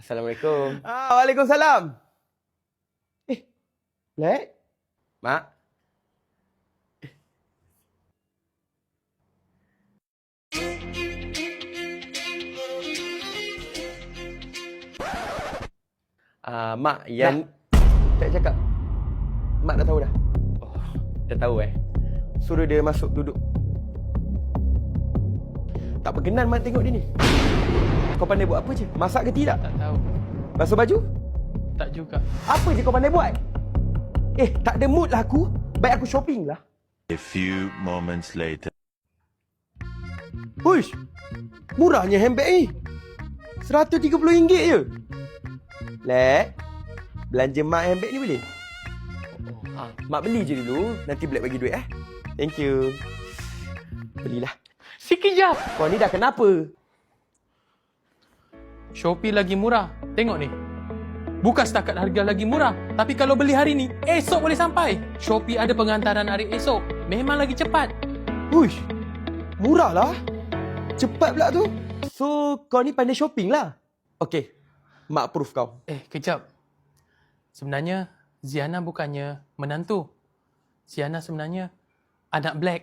Assalamualaikum. Waalaikumsalam. Black? Mak. Mak, yang... Tak cakap. Mak dah tahu dah. Oh, dah tahu Suruh dia masuk duduk. Tak berkenan mak tengok dia ni. Kau pandai buat apa je? Masak ke tidak? Tak tahu. Basuh baju? Tak juga. Apa je kau pandai buat? Tak ada mood lah aku. Baik aku shopping lah. A few moments later. Hush! Murahnya handbag ni. RM130 je. Lek, belanja mak handbag ni boleh? Mak beli je dulu. Nanti Black bagi duit Thank you. Belilah. Sekejap. Kau ni dah kenapa? Shopee lagi murah. Tengok ni. Bukan setakat harga lagi murah, tapi kalau beli hari ni, esok boleh sampai. Shopee ada pengantaran hari esok. Memang lagi cepat. Hush! Murah lah. Cepat pula tu. So, kau ni pandai shopping lah. Okay. Mak approve kau. Kejap. Sebenarnya, Ziana bukannya menantu. Ziana sebenarnya anak Black.